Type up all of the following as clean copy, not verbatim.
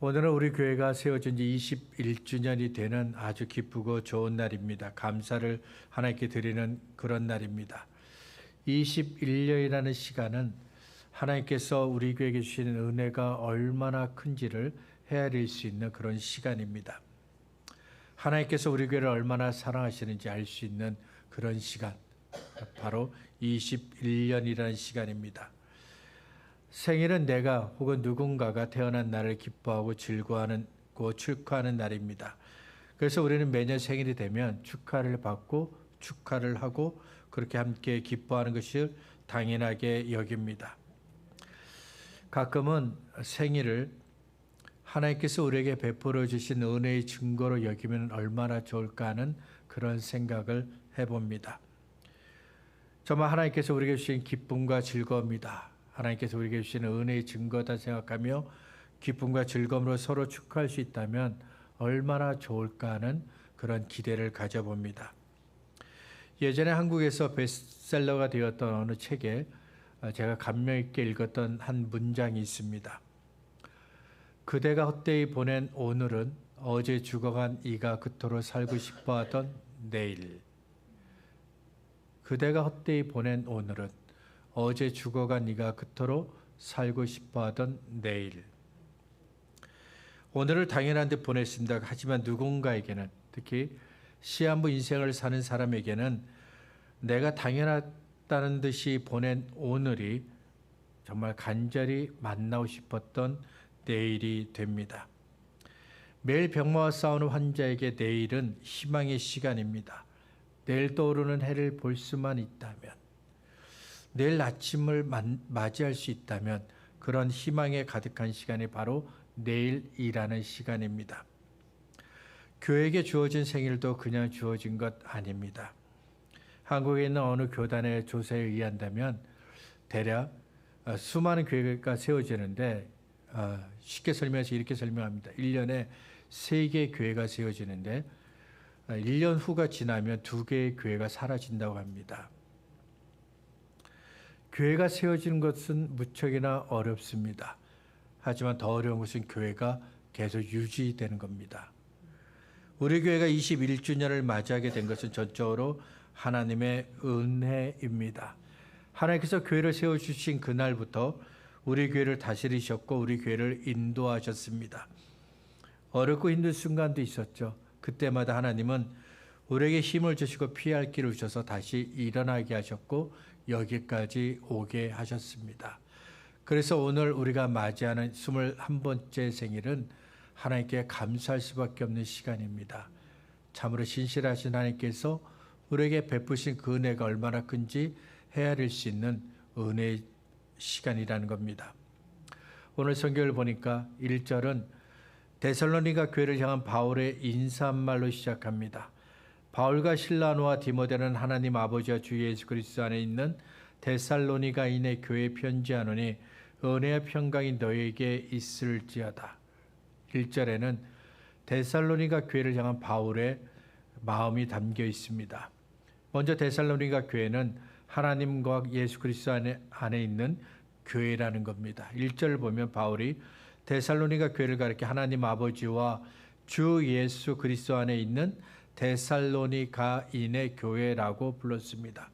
오늘은 우리 교회가 세워진 지 21주년이 되는 아주 기쁘고 좋은 날입니다. 감사를 하나님께 드리는 그런 날입니다. 21년이라는 시간은 하나님께서 우리 교회에게 주시는 은혜가 얼마나 큰지를 헤아릴 수 있는 그런 시간입니다. 하나님께서 우리 교회를 얼마나 사랑하시는지 알 수 있는 그런 시간, 바로 21년이라는 시간입니다. 생일은 내가 혹은 누군가가 태어난 날을 기뻐하고 즐거워하고 축하하는 날입니다. 그래서 우리는 매년 생일이 되면 축하를 받고 축하를 하고 그렇게 함께 기뻐하는 것을 당연하게 여깁니다. 가끔은 생일을 하나님께서 우리에게 베풀어 주신 은혜의 증거로 여기면 얼마나 좋을까 하는 그런 생각을 해봅니다. 정말 하나님께서 우리에게 주신 기쁨과 즐거움이다. 하나님께서 우리에게 주시는 은혜의 증거다 생각하며 기쁨과 즐거움으로 서로 축하할 수 있다면 얼마나 좋을까 하는 그런 기대를 가져봅니다. 예전에 한국에서 베스트셀러가 되었던 어느 책에 제가 감명 있게 읽었던 한 문장이 있습니다. 그대가 헛되이 보낸 오늘은 어제 죽어간 이가 그토록 살고 싶어하던 내일. 그대가 헛되이 보낸 오늘은 어제 죽어간 이가 그토록 살고 싶어하던 내일. 오늘을 당연한 듯 보냈습니다. 하지만 누군가에게는, 특히 시한부 인생을 사는 사람에게는 내가 당연하다는 듯이 보낸 오늘이 정말 간절히 만나고 싶었던 내일이 됩니다. 매일 병마와 싸우는 환자에게 내일은 희망의 시간입니다. 내일 떠오르는 해를 볼 수만 있다면, 내일 아침을 맞이할 수 있다면 그런 희망에 가득한 시간이 바로 내일이라는 시간입니다. 교회에게 주어진 생일도 그냥 주어진 것 아닙니다. 한국에 있는 어느 교단의 조사에 의한다면 대략 수많은 교회가 세워지는데 쉽게 설명해서 이렇게 설명합니다. 1년에 3개의 교회가 세워지는데 1년 후가 지나면 2개의 교회가 사라진다고 합니다. 교회가 세워지는 것은 무척이나 어렵습니다. 하지만 더 어려운 것은 교회가 계속 유지되는 겁니다. 우리 교회가 21주년을 맞이하게 된 것은 전적으로 하나님의 은혜입니다. 하나님께서 교회를 세워주신 그날부터 우리 교회를 다스리셨고 우리 교회를 인도하셨습니다. 어렵고 힘든 순간도 있었죠. 그때마다 하나님은 우리에게 힘을 주시고 피할 길을 주셔서 다시 일어나게 하셨고 여기까지 오게 하셨습니다. 그래서 오늘 우리가 맞이하는 21번째 생일은 하나님께 감사할 수밖에 없는 시간입니다. 참으로 신실하신 하나님께서 우리에게 베푸신 그 은혜가 얼마나 큰지 헤아릴 수 있는 은혜의 시간이라는 겁니다. 오늘 성경을 보니까 1절은 데살로니가 교회를 향한 바울의 인사말로 시작합니다. 바울과 실라노와 디모데는 하나님 아버지와 주 예수 그리스도 안에 있는 데살로니가인의 교회에 편지하노니 은혜와 평강이 너희에게 있을지어다. 1절에는 데살로니가 교회를 향한 바울의 마음이 담겨 있습니다. 먼저 데살로니가 교회는 하나님과 예수 그리스도 안에 있는 교회라는 겁니다. 1절을 보면 바울이 데살로니가 교회를 가리켜 하나님 아버지와 주 예수 그리스도 안에 있는 데살로니가인의 교회라고 불렀습니다.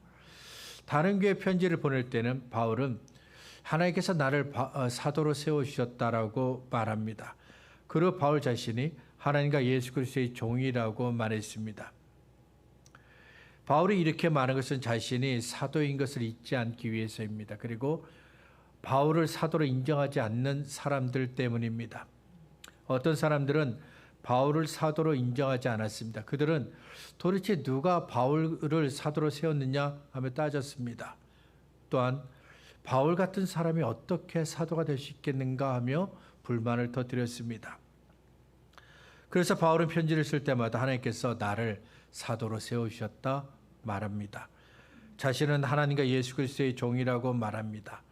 다른 교회 편지를 보낼 때는 바울은 하나님께서 나를 사도로 세우셨다라고 말합니다. 그리고 바울 자신이 하나님과 예수 그리스도의 종이라고 말했습니다. 바울이 이렇게 말한 것은 자신이 사도인 것을 잊지 않기 위해서입니다. 그리고 바울을 사도로 인정하지 않는 사람들 때문입니다. 어떤 사람들은 바울을 사도로 인정하지 않았습니다. 그들은 도대체 누가 바울을 사도로 세웠느냐 하며 따졌습니다. 또한 바울 같은 사람이 어떻게 사도가 될 수 있겠는가 하며 불만을 터뜨렸습니다. 그래서 바울은 편지를 쓸 때마다 하나님께서 나를 사도로 세우셨다 말합니다. 자신은 하나님과 예수 그리스도의 종이라고 말합니다.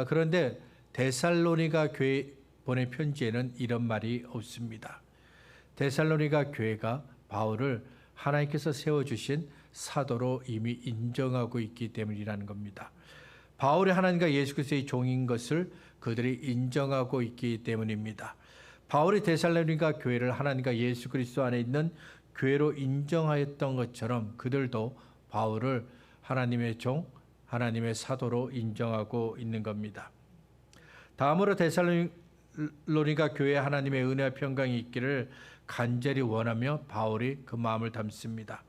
그런데 데살로니가 교회 보낸 편지에는 이런 말이 없습니다. 데살로니가 교회가 바울을 하나님께서 세워주신 사도로 이미 인정하고 있기 때문이라는 겁니다. 바울이 하나님과 예수 그리스도의 종인 것을 그들이 인정하고 있기 때문입니다. 바울이 데살로니가 교회를 하나님과 예수 그리스도 안에 있는 교회로 인정하였던 것처럼 그들도 바울을 하나님의 종, 하나님의 사도로 인정하고 있는 겁니다. 다음으로 데살로니가 교회에 하나님의 은혜와 평강이 있기를 간절히 원하며 바울이 그 마음을 담습니다.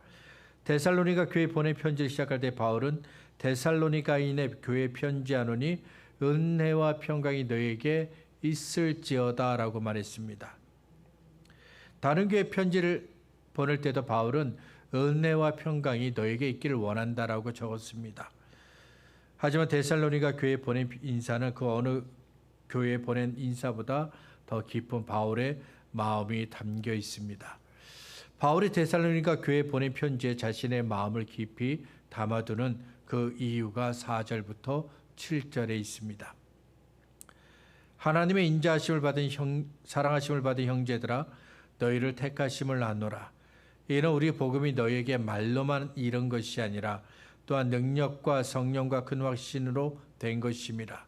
데살로니가 교회 보낸 편지를 시작할 때 바울은 데살로니가인의 교회에 편지하노니 은혜와 평강이 너에게 있을지어다라고 말했습니다. 다른 교회 편지를 보낼 때도 바울은 은혜와 평강이 너에게 있기를 원한다라고 적었습니다. 하지만 데살로니가 교회에 보낸 인사는 그 어느 교회에 보낸 인사보다 더 깊은 바울의 마음이 담겨 있습니다. 바울이 데살로니가 교회에 보낸 편지에 자신의 마음을 깊이 담아두는 그 이유가 4절부터 7절에 있습니다. 하나님의 인자하심을 받은 사랑하심을 받은 형제들아 너희를 택하심을 아노라. 이는 우리 복음이 너희에게 말로만 이른 것이 아니라 또한 능력과 성령과 큰 확신으로 된 것임이라.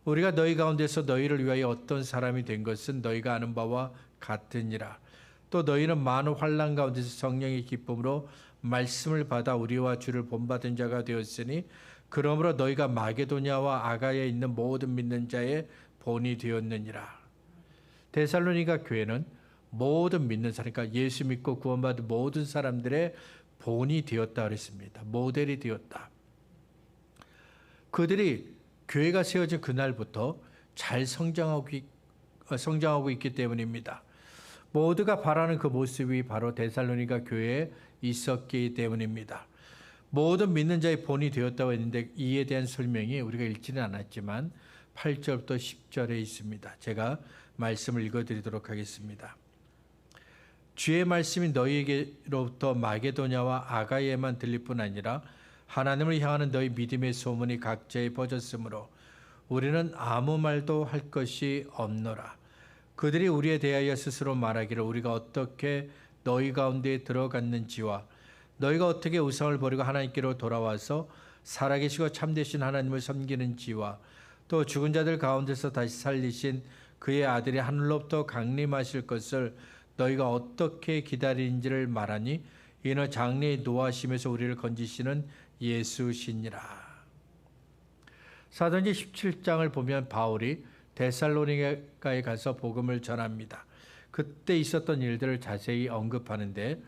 우리가 너희 가운데서 너희를 위하여 어떤 사람이 된 것은 너희가 아는 바와 같으니라. 또 너희는 많은 환난 가운데서 성령의 기쁨으로 말씀을 받아 우리와 주를 본받은 자가 되었으니 그러므로 너희가 마게도냐와 아가야에 있는 모든 믿는 자의 본이 되었느니라. 데살로니가 교회는 모든 믿는 사람, 그러니까 예수 믿고 구원받은 모든 사람들의 본이 되었다 그랬습니다. 모델이 되었다. 그들이 교회가 세워진 그날부터 잘 성장하고 있기 때문입니다. 모두가 바라는 그 모습이 바로 데살로니가 교회에 있었기 때문입니다. 모든 믿는 자의 본이 되었다고 했는데 이에 대한 설명이 우리가 읽지는 않았지만 8절부터 10절에 있습니다. 제가 말씀을 읽어드리도록 하겠습니다. 주의 말씀이 너희에게로부터 마게도냐와 아가야에만 들릴 뿐 아니라 하나님을 향하는 너희 믿음의 소문이 각지에 퍼졌으므로 우리는 아무 말도 할 것이 없노라. 그들이 우리에 대하여 스스로 말하기를 우리가 어떻게 너희 가운데 들어갔는지와 너희가 어떻게 우상을 버리고 하나님께로 돌아와서 살아계시고 참되신 하나님을 섬기는지와 또 죽은 자들 가운데서 다시 살리신 그의 아들이 하늘로부터 강림하실 것을 너희가 어떻게 기다리는지를 말하니 이는 장래의 노하심에서 우리를 건지시는 예수시니라. 사도행전 17장을 보면 바울이 데살로니가에 가서 복음을 전합니다. 그때 있었던 일들을 자세히 언급하는데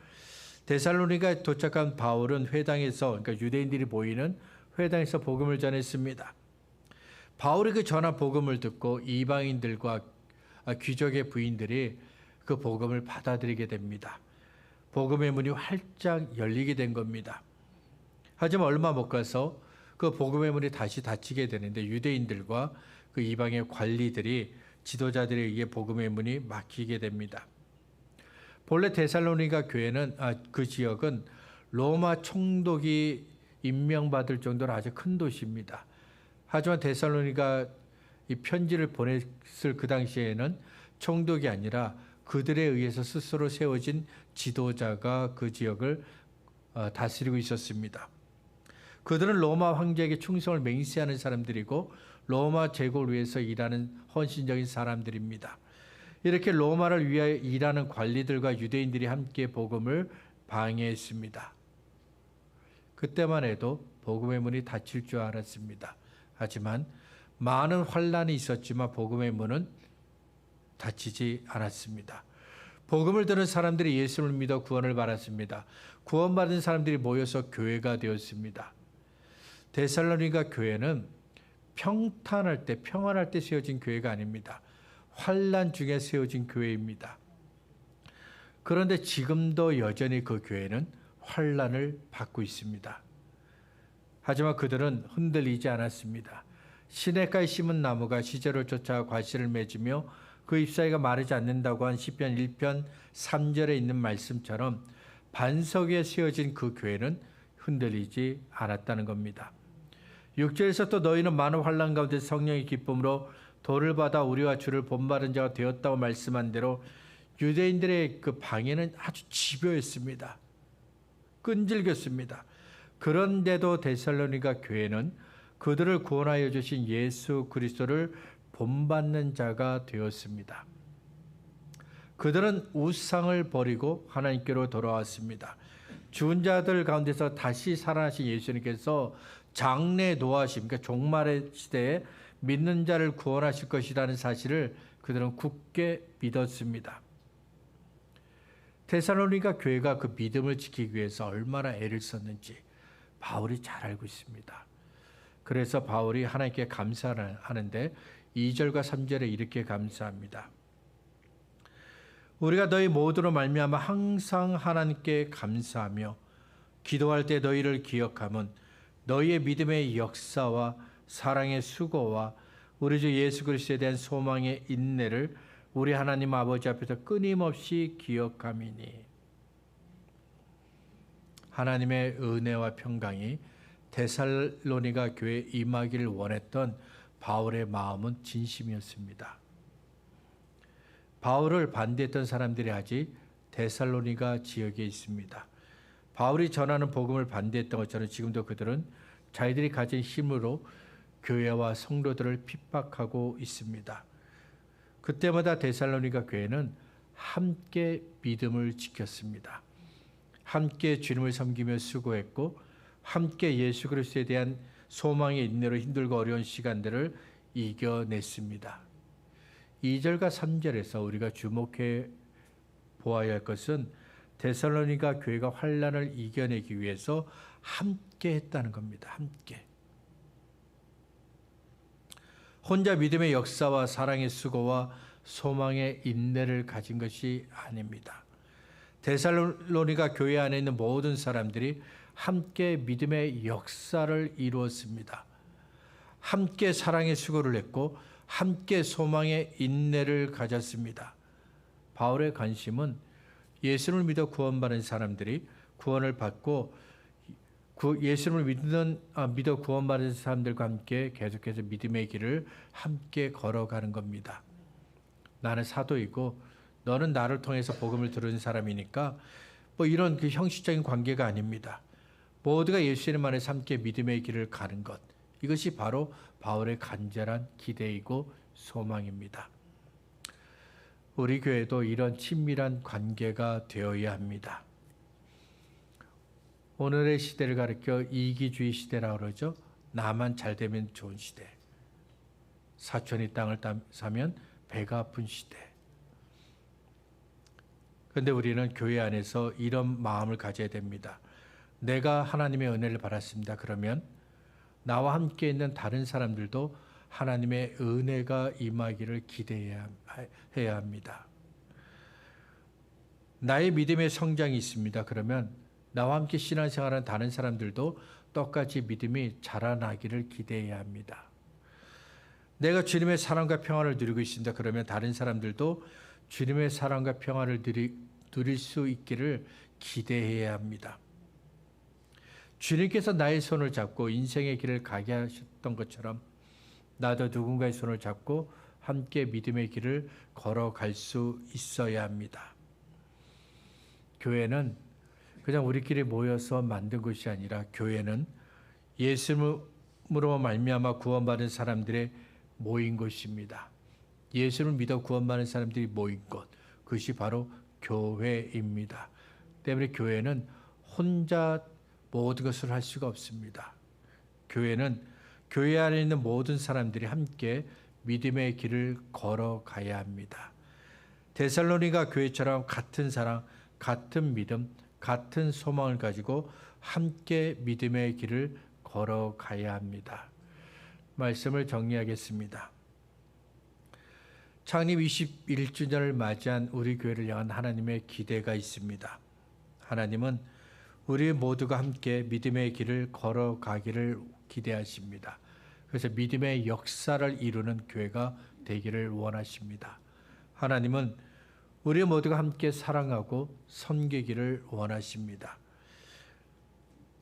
데살로니가에 도착한 바울은 회당에서, 그러니까 유대인들이 모이는 회당에서 복음을 전했습니다. 바울이 그 전한 복음을 듣고 이방인들과 귀족의 부인들이 그 복음을 받아들이게 됩니다. 복음의 문이 활짝 열리게 된 겁니다. 하지만 얼마 못 가서 그 복음의 문이 다시 닫히게 되는데 유대인들과 그 이방의 관리들이 지도자들에 의해 복음의 문이 막히게 됩니다. 본래 데살로니가 교회는 그 지역은 로마 총독이 임명받을 정도로 아주 큰 도시입니다. 하지만 데살로니가 이 편지를 보냈을 그 당시에는 총독이 아니라 그들에 의해서 스스로 세워진 지도자가 그 지역을 다스리고 있었습니다. 그들은 로마 황제에게 충성을 맹세하는 사람들이고 로마 제국을 위해서 일하는 헌신적인 사람들입니다. 이렇게 로마를 위하여 일하는 관리들과 유대인들이 함께 복음을 방해했습니다. 그때만 해도 복음의 문이 닫힐 줄 알았습니다. 하지만 많은 환난이 있었지만 복음의 문은 닫히지 않았습니다. 복음을 들은 사람들이 예수를 믿어 구원을 받았습니다. 구원받은 사람들이 모여서 교회가 되었습니다. 데살로니가 교회는 평탄할 때, 평안할 때 세워진 교회가 아닙니다. 환난 중에 세워진 교회입니다. 그런데 지금도 여전히 그 교회는 환난을 받고 있습니다. 하지만 그들은 흔들리지 않았습니다. 시냇가에 심은 나무가 시절을 쫓아 과실을 맺으며 그 잎사귀가 마르지 않는다고 한 시편 1편 3절에 있는 말씀처럼 반석 위에 세워진 그 교회는 흔들리지 않았다는 겁니다. 6절에서 또 너희는 많은 환난 가운데 성령의 기쁨으로 도를 받아 우리와 주를 본받은 자가 되었다고 말씀한 대로 유대인들의 그 방해는 아주 집요했습니다. 끈질겼습니다. 그런데도 데살로니가 교회는 그들을 구원하여 주신 예수 그리스도를 본받는 자가 되었습니다. 그들은 우상을 버리고 하나님께로 돌아왔습니다. 죽은 자들 가운데서 다시 살아나신 예수님께서 장래 노하심, 그러니까 종말의 시대에 믿는 자를 구원하실 것이라는 사실을 그들은 굳게 믿었습니다. 데살로니가 교회가 그 믿음을 지키기 위해서 얼마나 애를 썼는지 바울이 잘 알고 있습니다. 그래서 바울이 하나님께 감사하는데 2절과 3절에 이렇게 감사합니다. 우리가 너희 모두로 말미암아 항상 하나님께 감사하며 기도할 때 너희를 기억함은 너희의 믿음의 역사와 사랑의 수고와 우리 주 예수 그리스도에 대한 소망의 인내를 우리 하나님 아버지 앞에서 끊임없이 기억함이니. 하나님의 은혜와 평강이 데살로니가 교회에 임하기를 원했던 바울의 마음은 진심이었습니다. 바울을 반대했던 사람들이 아직 데살로니가 지역에 있습니다. 바울이 전하는 복음을 반대했던 것처럼 지금도 그들은 자기들이 가진 힘으로 교회와 성도들을 핍박하고 있습니다. 그때마다 데살로니가 교회는 함께 믿음을 지켰습니다. 함께 주님을 섬기며 수고했고 함께 예수 그리스도에 대한 소망의 인내로 힘들고 어려운 시간들을 이겨냈습니다. 2절과 3절에서 우리가 주목해 보아야 할 것은 데살로니가 교회가 환난을 이겨내기 위해서 함께 했다는 겁니다. 함께. 혼자 믿음의 역사와 사랑의 수고와 소망의 인내를 가진 것이 아닙니다. 데살로니가 교회 안에 있는 모든 사람들이 함께 믿음의 역사를 이루었습니다. 함께 사랑의 수고를 했고 함께 소망의 인내를 가졌습니다. 바울의 관심은 예수를 믿어 구원받은 사람들이 구원을 받고 예수를 믿어 구원받은 사람들과 함께 계속해서 믿음의 길을 함께 걸어가는 겁니다. 나는 사도이고 너는 나를 통해서 복음을 들은 사람이니까 이런 그 형식적인 관계가 아닙니다. 모두가 예수님 안에서 함께 믿음의 길을 가는 것. 이것이 바로 바울의 간절한 기대이고 소망입니다. 우리 교회도 이런 친밀한 관계가 되어야 합니다. 오늘의 시대를 가리켜 이기주의 시대라고 그러죠. 나만 잘 되면 좋은 시대. 사촌이 땅을 사면 배가 아픈 시대. 그런데 우리는 교회 안에서 이런 마음을 가져야 됩니다. 내가 하나님의 은혜를 받았습니다. 그러면 나와 함께 있는 다른 사람들도 하나님의 은혜가 임하기를 기대해야 합니다. 나의 믿음의 성장이 있습니다. 그러면 나와 함께 신앙생활하는 다른 사람들도 똑같이 믿음이 자라나기를 기대해야 합니다. 내가 주님의 사랑과 평안을 누리고 있습니다. 그러면 다른 사람들도 주님의 사랑과 평안을 누릴 수 있기를 기대해야 합니다. 주님께서 나의 손을 잡고 인생의 길을 가게 하셨던 것처럼 나도 누군가의 손을 잡고 함께 믿음의 길을 걸어갈 수 있어야 합니다. 교회는 그냥 우리끼리 모여서 만든 것이 아니라 교회는 예수님으로 말미암아 구원받은 사람들의 모인 곳입니다. 예수를 믿어 구원받은 사람들이 모인 곳, 그것이 바로 교회입니다. 때문에 교회는 혼자 모든 것을 할 수가 없습니다. 교회는 교회 안에 있는 모든 사람들이 함께 믿음의 길을 걸어가야 합니다. 데살로니가 교회처럼 같은 사랑, 같은 믿음, 같은 소망을 가지고 함께 믿음의 길을 걸어가야 합니다. 말씀을 정리하겠습니다. 창립 21주년을 맞이한 우리 교회를 향한 하나님의 기대가 있습니다. 하나님은 우리 모두가 함께 믿음의 길을 걸어가기를 기대하십니다. 그래서 믿음의 역사를 이루는 교회가 되기를 원하십니다. 하나님은 우리 모두가 함께 사랑하고 섬기기를 원하십니다.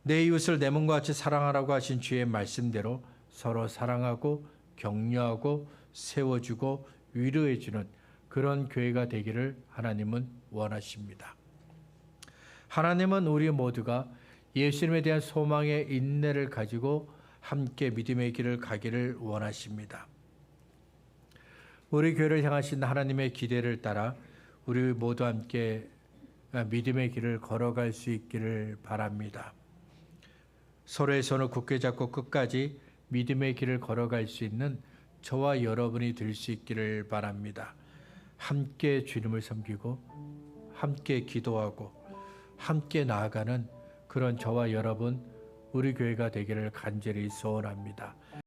내 이웃을 내 몸과 같이 사랑하라고 하신 주의 말씀대로 서로 사랑하고 격려하고 세워주고 위로해주는 그런 교회가 되기를 하나님은 원하십니다. 하나님은 우리 모두가 예수님에 대한 소망의 인내를 가지고 함께 믿음의 길을 가기를 원하십니다. 우리 교회를 향하신 하나님의 기대를 따라 우리 모두 함께 믿음의 길을 걸어갈 수 있기를 바랍니다. 서로의 손을 굳게 잡고 끝까지 믿음의 길을 걸어갈 수 있는 저와 여러분이 될 수 있기를 바랍니다. 함께 주님을 섬기고 함께 기도하고 함께 나아가는 그런 저와 여러분, 우리 교회가 되기를 간절히 소원합니다.